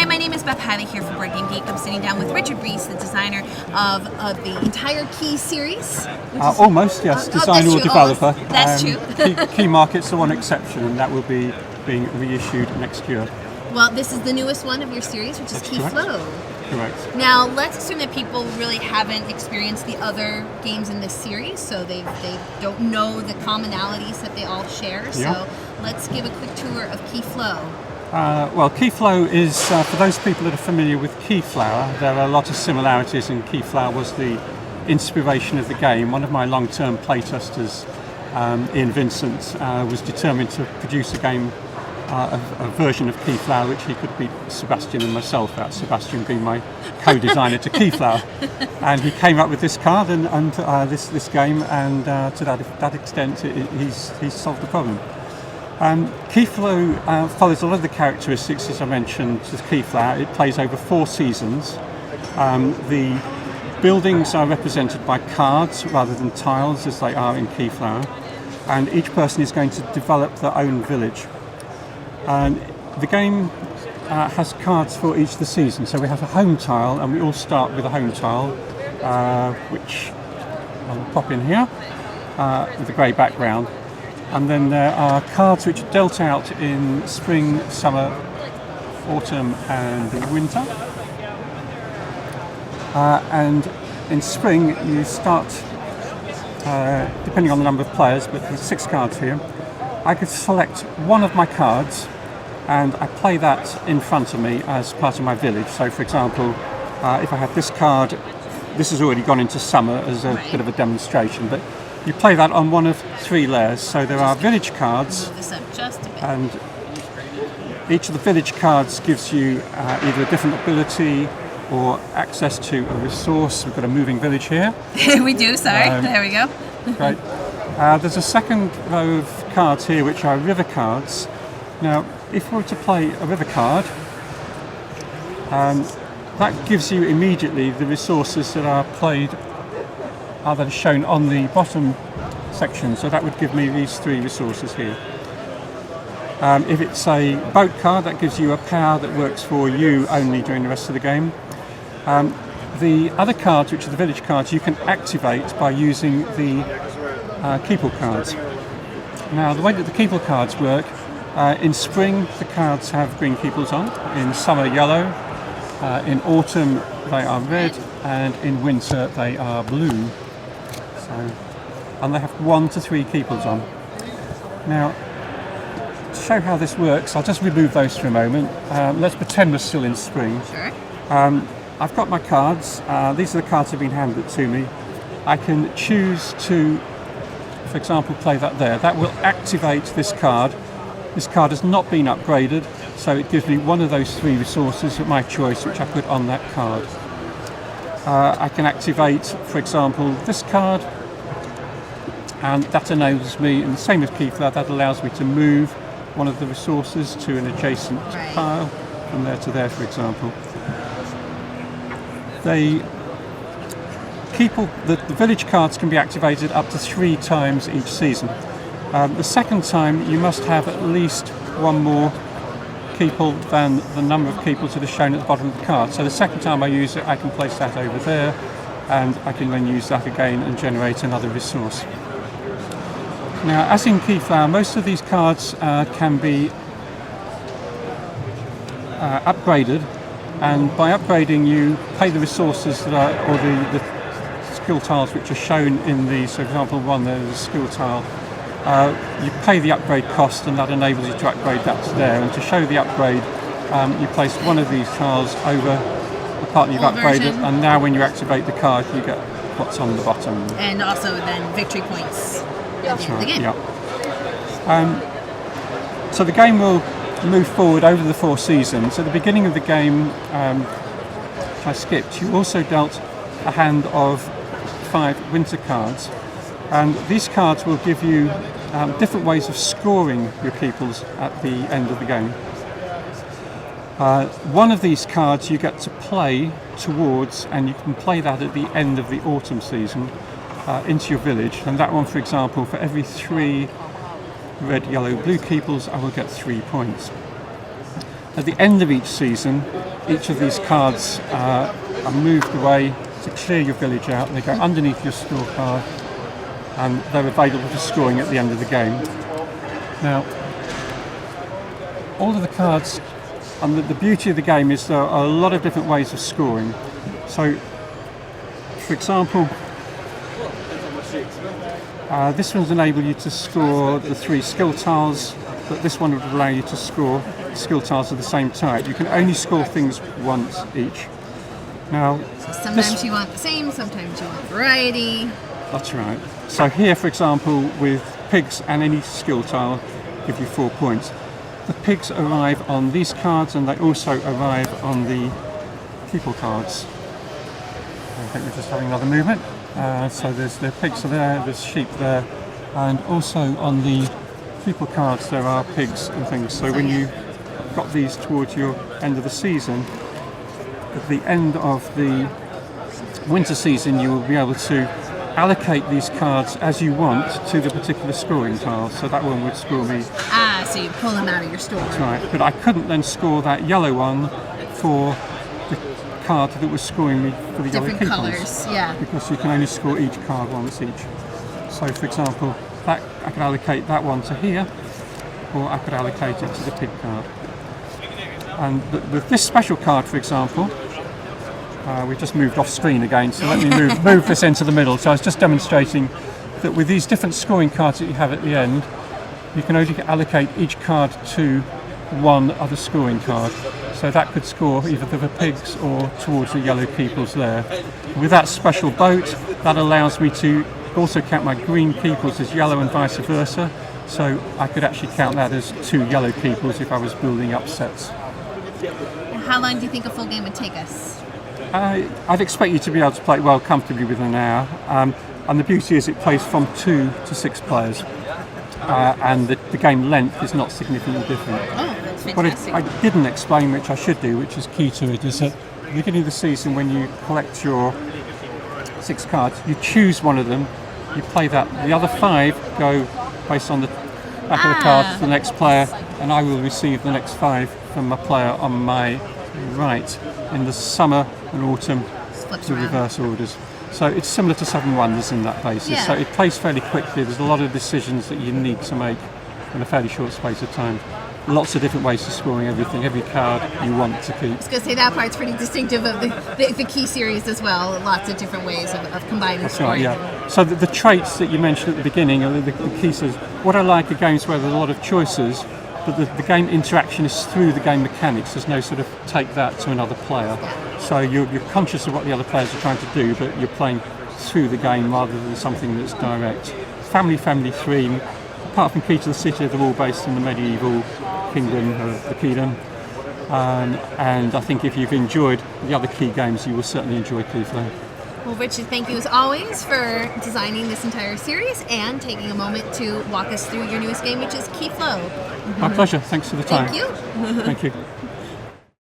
Hi, my name is Beth Hiley here from Board Game Geek. I'm sitting down with Richard Reese, the designer of the entire Key series. Almost, yes. Designer or developer. That's true. Key Market's the one exception, and that will be being reissued next year. Well, this is the newest one of your series, which is Key Flow. Correct. Now, let's assume that people really haven't experienced the other games in this series, so they don't know the commonalities that they all share. So let's give a quick tour of Key Flow. Well, Key Flow is, for those people that are familiar with Keyflower, there are a lot of similarities, and Keyflower was the inspiration of the game. One of my long-term playtesters, Ian Vincent, was determined to produce a game, a version of Keyflower which he could beat Sebastian and myself at, Sebastian being my co-designer to Keyflower. And he came up with this card and this game, and to that extent he's solved the problem. Keyflow follows a lot of the characteristics, as I mentioned, to Keyflower. It plays over 4 seasons. The buildings are represented by cards rather than tiles, as they are in Keyflower, and each person is going to develop their own village. The game has cards for each of the seasons, so we have a home tile, and we all start with a home tile, which I'll pop in here, with a grey background. And then there are cards which are dealt out in spring, summer, autumn and winter. And in spring you start, depending on the number of players, but there's 6 cards here. I could select one of my cards and I play that in front of me as part of my village. So for example, if I have this card, this has already gone into summer as a bit of a demonstration, but you play that on one of 3 layers. So there are village cards, Move this up just a bit. and each of the village cards gives you either a different ability or access to a resource. We've got a moving village here. We do, sorry. There we go. Great. There's a second row of cards here which are river cards. Now, if we were to play a river card, that gives you immediately the resources that are played, that are shown on the bottom section. So that would give me these 3 resources here. If it's a boat card, that gives you a power that works for you only during the rest of the game. The other cards, which are the village cards, you can activate by using the Keeple cards. Now, the way that the Keeple cards work, in spring the cards have green Keeples on, in summer yellow, in autumn they are red, and in winter they are blue. And they have 1 to 3 Keeples on. Now, to show how this works, I'll just remove those for a moment. Let's pretend we're still in spring. Sure. I've got my cards. These are the cards that have been handed to me. I can choose to, for example, play that there. That will activate this card. This card has not been upgraded, so it gives me one of those 3 resources of my choice which I put on that card. I can activate, for example, this card, and that enables me, and the same as Keyflower, that allows me to move one of the resources to an adjacent pile, from there to there, for example. The village cards can be activated up to 3 times each season. The second time you must have at least 1 more Keeple than the number of Keeples that are shown at the bottom of the card. So the second time I use it, I can place that over there, and I can then use that again and generate another resource. Now, as in Keyflower, most of these cards can be upgraded, and by upgrading you pay the resources that are, or the skill tiles which are shown in the, so for example, one there's a skill tile. You pay the upgrade cost, and that enables you to upgrade that to there. And to show the upgrade, you place one of these tiles over the part that you've upgraded, and now when you activate the card, you get what's on the bottom. And also then victory points at the end of the game. Yeah. So the game will move forward over the 4 seasons. At the beginning of the game, which I skipped, you also dealt a hand of 5 winter cards. And these cards will give you different ways of scoring your Keeples at the end of the game. One of these cards you get to play towards, and you can play that at the end of the autumn season into your village. And that one, for example, for every 3 red, yellow, blue Keeples, I will get 3 points. At the end of each season, each of these cards are moved away to clear your village out. They go underneath your scorecard, and they're available for scoring at the end of the game. Now, all of the cards, and the beauty of the game is there are a lot of different ways of scoring. So, for example, this one's enable you to score the 3 skill tiles, but this one would allow you to score skill tiles of the same type. You can only score things once each. Now, sometimes you want the same, sometimes you want variety. That's right. So here, for example, with pigs and any skill tile, give you 4 points. The pigs arrive on these cards, and they also arrive on the people cards. I think we're just having another movement. So the pigs are there, there's sheep there, and also on the people cards there are pigs and things. So when you got these towards your end of the season, at the end of the winter season, you will be able to allocate these cards as you want to the particular scoring tile. So that one would score me. So you pull them out of your store. That's right. But I couldn't then score that yellow one for the card that was scoring me for the yellow Different peoples. colours, yeah. Because you can only score each card once each. So for example, that I could allocate that one to here, or I could allocate it to the pig card. And with this special card, for example, we just moved off screen again, so let me move this into the middle. So I was just demonstrating that with these different scoring cards that you have at the end, you can only allocate each card to one other scoring card. So that could score either to the pigs or towards the yellow peoples there. With that special boat, that allows me to also count my green peoples as yellow and vice versa. So I could actually count that as 2 yellow peoples if I was building up sets. How long do you think a full game would take us? I'd expect you to be able to play it well comfortably within an hour. And the beauty is it plays from 2 to 6 players. And the game length is not significantly different. Oh, that's What fantastic. I didn't explain, which I should do, which is key to it, is that at the beginning of the season when you collect your 6 cards, you choose one of them, you play that. The other 5 go based on the back of the card to the next player, and I will receive the next 5 from my player on my right. In the summer and autumn, Flips the around. reverse orders. So it's similar to 7 Wonders in that basis. Yeah. So it plays fairly quickly. There's a lot of decisions that you need to make in a fairly short space of time. Lots of different ways of scoring everything, every card you want to keep. I was going to say that part's pretty distinctive of the key series as well. Lots of different ways of combining That's right, scoring. yeah. So the traits that you mentioned at the beginning are the key. So what I like are games where there's a lot of choices, but the game interaction is through the game mechanics. There's no sort of take that to another player. So you're conscious of what the other players are trying to do, but you're playing through the game rather than something that's direct. Family theme. Apart from Key to the City, they're all based in the medieval kingdom of the Kingdom. And I think if you've enjoyed the other key games, you will certainly enjoy Keyflow. Well, Richard, thank you as always for designing this entire series and taking a moment to walk us through your newest game, which is Keyflow. My pleasure. Thanks for the time. Thank you. Thank you.